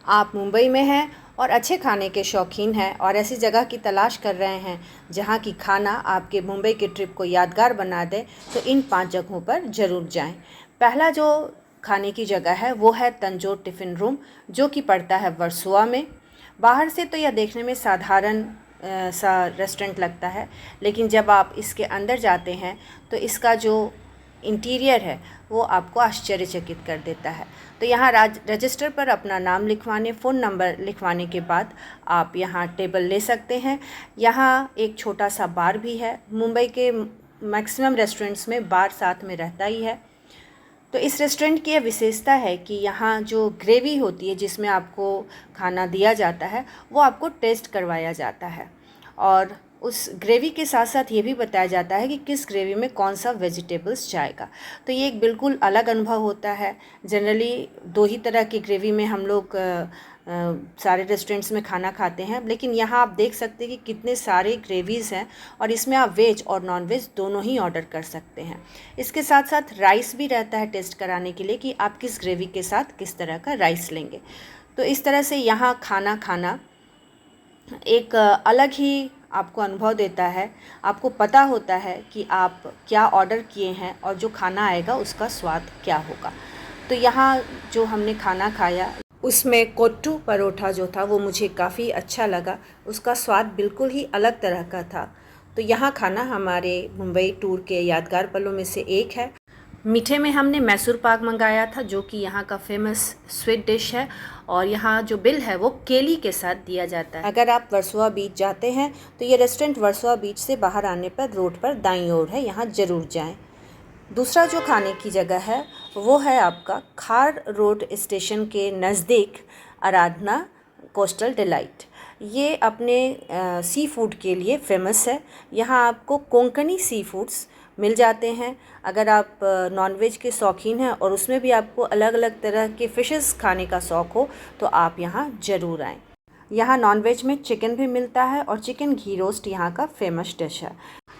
आप मुंबई में हैं और अच्छे खाने के शौकीन हैं और ऐसी जगह की तलाश कर रहे हैं जहां की खाना आपके मुंबई के ट्रिप को यादगार बना दे, तो इन 5 जगहों पर ज़रूर जाएं। पहला जो खाने की जगह है वो है तंजोर टिफ़िन रूम, जो कि पड़ता है वर्सोवा में। बाहर से तो यह देखने में साधारण सा रेस्टोरेंट लगता है, लेकिन जब आप इसके अंदर जाते हैं तो इसका जो इंटीरियर है वो आपको आश्चर्यचकित कर देता है। तो यहाँ रजिस्टर पर अपना नाम लिखवाने, फ़ोन नंबर लिखवाने के बाद आप यहाँ टेबल ले सकते हैं। यहाँ एक छोटा सा बार भी है। मुंबई के मैक्सिमम रेस्टोरेंट्स में बार साथ में रहता ही है। तो इस रेस्टोरेंट की यह विशेषता है कि यहाँ जो ग्रेवी होती है जिसमें आपको खाना दिया जाता है वो आपको टेस्ट करवाया जाता है, और उस ग्रेवी के साथ साथ ये भी बताया जाता है कि किस ग्रेवी में कौन सा वेजिटेबल्स जाएगा। तो ये एक बिल्कुल अलग अनुभव होता है। जनरली 2 ही तरह की ग्रेवी में हम लोग सारे रेस्टोरेंट्स में खाना खाते हैं, लेकिन यहाँ आप देख सकते हैं कि कितने सारे ग्रेवीज़ हैं और इसमें आप वेज और नॉन वेज दोनों ही ऑर्डर कर सकते हैं। इसके साथ साथ राइस भी रहता है टेस्ट कराने के लिए कि आप किस ग्रेवी के साथ किस तरह का राइस लेंगे। तो इस तरह से यहाँ खाना एक अलग ही आपको अनुभव देता है। आपको पता होता है कि आप क्या ऑर्डर किए हैं और जो खाना आएगा उसका स्वाद क्या होगा। तो यहाँ जो हमने खाना खाया उसमें कोट्टू परोठा जो था वो मुझे काफ़ी अच्छा लगा। उसका स्वाद बिल्कुल ही अलग तरह का था। तो यहाँ खाना हमारे मुंबई टूर के यादगार पलों में से एक है। मीठे में हमने मैसूर पाक मंगाया था, जो कि यहाँ का फेमस स्वीट डिश है, और यहाँ जो बिल है वो केली के साथ दिया जाता है। अगर आप वर्सोवा बीच जाते हैं तो ये रेस्टोरेंट वर्सोवा बीच से बाहर आने पर रोड पर दाईं ओर है, यहाँ ज़रूर जाएं। दूसरा जो खाने की जगह है वो है आपका खार रोड स्टेशन के नज़दीक आराधना कोस्टल डिलाइट। ये अपने सी फूड के लिए फ़ेमस है। यहाँ आपको कोंकणी सी फूड्स मिल जाते हैं। अगर आप नॉनवेज के शौकीन हैं और उसमें भी आपको अलग अलग तरह के फ़िशेस खाने का शौक़ हो तो आप यहाँ ज़रूर आएँ। यहाँ नॉनवेज में चिकन भी मिलता है और चिकन घी रोस्ट यहाँ का फेमस डिश है।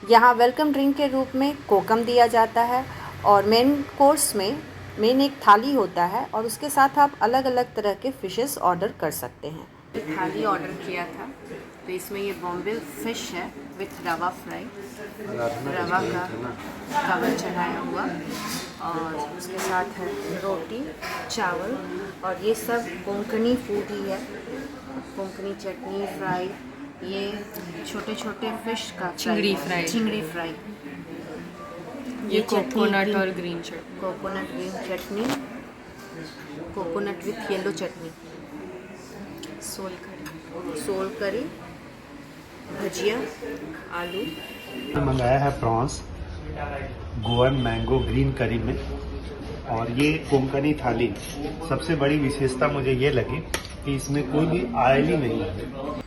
यहाँ वेलकम ड्रिंक के रूप में कोकम दिया जाता है, और मेन कोर्स में मेन एक थाली होता है और उसके साथ आप अलग अलग तरह के फ़िशेस ऑर्डर कर सकते हैं। थाली ऑर्डर किया था तो इसमें ये बॉम्बे फ़िश है विथ रवा फ्राई, रवा का कवर चढ़ाया हुआ, और उसके साथ है रोटी, चावल, और ये सब कोंकणी फूड ही है। कोंकणी चटनी फ्राई, ये छोटे छोटे फ़िश का चिंगड़ी फ्राई, ये कोकोनट और green chutney, coconut green chutney, coconut with yellow chutney, sol curry, भजिया, आलू। मंगाया है प्रॉन्स गोवन मैंगो ग्रीन करी में, और ये कोंकणी थाली। सबसे बड़ी विशेषता मुझे ये लगी कि इसमें कोई भी ऑयली नहीं है।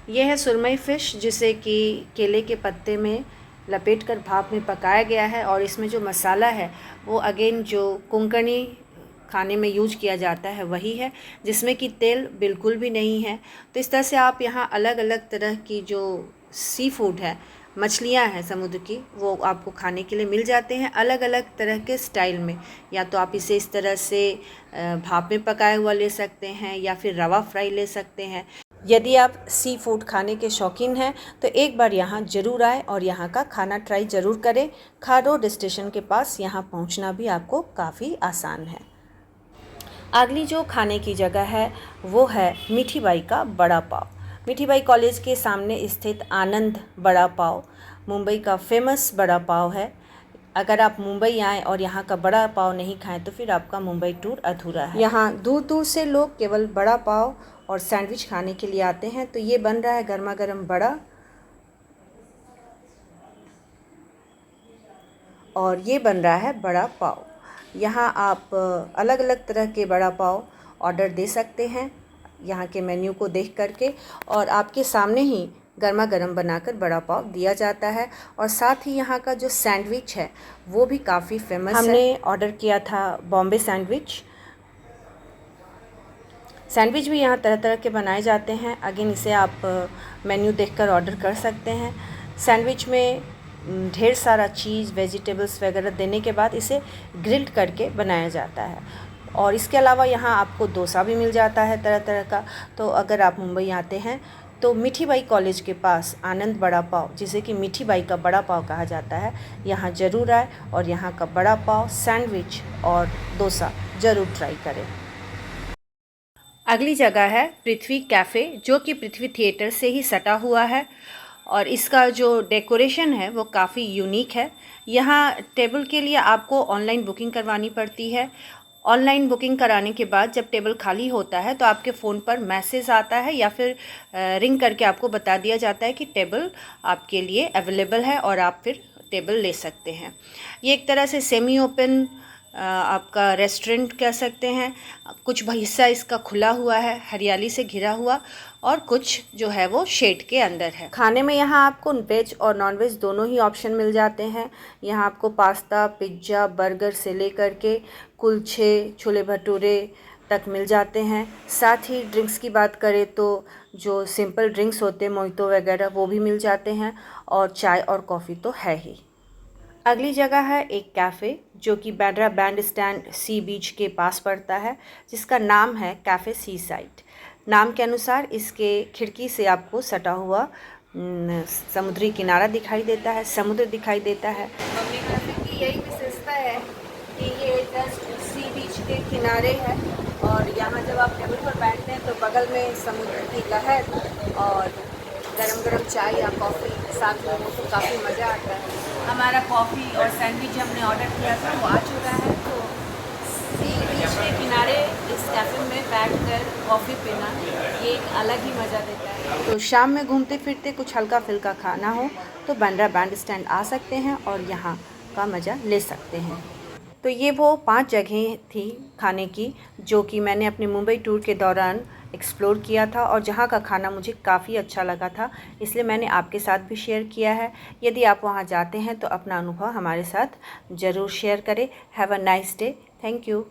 यह है सुरमई फ़िश, जिसे कि केले के पत्ते में लपेटकर भाप में पकाया गया है, और इसमें जो मसाला है वो अगेन जो कोंकणी खाने में यूज किया जाता है वही है, जिसमें कि तेल बिल्कुल भी नहीं है। तो इस तरह से आप यहाँ अलग अलग तरह की जो सी फूड है, मछलियाँ हैं समुद्र की, वो आपको खाने के लिए मिल जाते हैं अलग अलग तरह के स्टाइल में। या तो आप इसे इस तरह से भाप में पकाया हुआ ले सकते हैं या फिर रवा फ्राई ले सकते हैं। यदि आप सी फूड खाने के शौकीन हैं तो एक बार यहाँ ज़रूर आएँ और यहाँ का खाना ट्राई ज़रूर करें। खार रोड स्टेशन के पास यहाँ पहुँचना भी आपको काफ़ी आसान है। अगली जो खाने की जगह है वो है मीठी बाई का बड़ा पाव। मीठी बाई कॉलेज के सामने स्थित आनंद बड़ा पाव मुंबई का फेमस बड़ा पाव है। अगर आप मुंबई आएँ और यहाँ का बड़ा पाव नहीं खाएं तो फिर आपका मुंबई टूर अधूरा है। यहाँ दूर दूर से लोग केवल बड़ा पाव और सैंडविच खाने के लिए आते हैं। तो ये बन रहा है गर्मा गर्म बड़ा, और ये बन रहा है बड़ा पाव। यहाँ आप अलग अलग तरह के बड़ा पाव ऑर्डर दे सकते हैं यहाँ के मेन्यू को देख करके, और आपके सामने ही गर्मा गर्म बनाकर बड़ा पाव दिया जाता है। और साथ ही यहाँ का जो सैंडविच है वो भी काफ़ी फेमस है। हमने ऑर्डर किया था बॉम्बे सैंडविच। सैंडविच भी यहाँ तरह तरह के बनाए जाते हैं। अगेन इसे आप मेन्यू देखकर ऑर्डर कर सकते हैं। सैंडविच में ढेर सारा चीज़, वेजिटेबल्स वगैरह देने के बाद इसे ग्रिल्ड करके बनाया जाता है। और इसके अलावा यहाँ आपको डोसा भी मिल जाता है तरह तरह का। तो अगर आप मुंबई आते हैं तो मीठी बाई कॉलेज के पास आनंद बड़ा पाव, जिसे कि मीठी बाई का बड़ा पाव कहा जाता है, यहाँ ज़रूर आए और यहाँ का बड़ा पाव, सैंडविच और डोसा ज़रूर ट्राई करें। अगली जगह है पृथ्वी कैफ़े, जो कि पृथ्वी थिएटर से ही सटा हुआ है और इसका जो डेकोरेशन है वो काफ़ी यूनिक है। यहाँ टेबल के लिए आपको ऑनलाइन बुकिंग करवानी पड़ती है। ऑनलाइन बुकिंग कराने के बाद जब टेबल खाली होता है तो आपके फ़ोन पर मैसेज आता है या फिर रिंग करके आपको बता दिया जाता है कि टेबल आपके लिए अवेलेबल है और आप फिर टेबल ले सकते हैं। ये एक तरह से सेमी ओपन आपका रेस्टोरेंट कह सकते हैं। कुछ हिस्सा इसका खुला हुआ है, हरियाली से घिरा हुआ, और कुछ जो है वो शेड के अंदर है। खाने में यहाँ आपको वेज और नॉन वेज दोनों ही ऑप्शन मिल जाते हैं। यहाँ आपको पास्ता, पिज्ज़ा, बर्गर से लेकर के कुलचे, छोले भटूरे तक मिल जाते हैं। साथ ही ड्रिंक्स की बात करें तो जो सिंपल ड्रिंक्स होते हैं, मोहितो वगैरह, वो भी मिल जाते हैं, और चाय और कॉफ़ी तो है ही। अगली जगह है एक कैफ़े, जो कि बांद्रा बैंड स्टैंड सी बीच के पास पड़ता है, जिसका नाम है कैफ़े सी साइड। नाम के अनुसार इसके खिड़की से आपको सटा हुआ समुद्री किनारा दिखाई देता है, समुद्र दिखाई देता है। कैफ़े की यही विशेषता है कि ये जस्ट सी बीच के किनारे है और यहाँ जब आप टेबल पर बैठते हैं तो बगल में समुद्र की लहर और गरम गरम चाय या कॉफ़ी साथ में हो तो काफ़ी मज़ा आता है। हमारा कॉफ़ी और सैंडविच हमने ऑर्डर किया था, वो आ चुका है। तो सी बीच के किनारे इस कैफ़े में बैठकर कॉफ़ी पीना ये एक अलग ही मज़ा देता है। तो शाम में घूमते फिरते कुछ हल्का फुल्का खाना हो तो बांद्रा बैंड स्टैंड आ सकते हैं और यहाँ का मज़ा ले सकते हैं। तो ये वो 5 जगहें थी खाने की जो कि मैंने अपने मुंबई टूर के दौरान एक्सप्लोर किया था और जहाँ का खाना मुझे काफ़ी अच्छा लगा था, इसलिए मैंने आपके साथ भी शेयर किया है। यदि आप वहाँ जाते हैं तो अपना अनुभव हमारे साथ ज़रूर शेयर करें। Have a nice day. Thank you.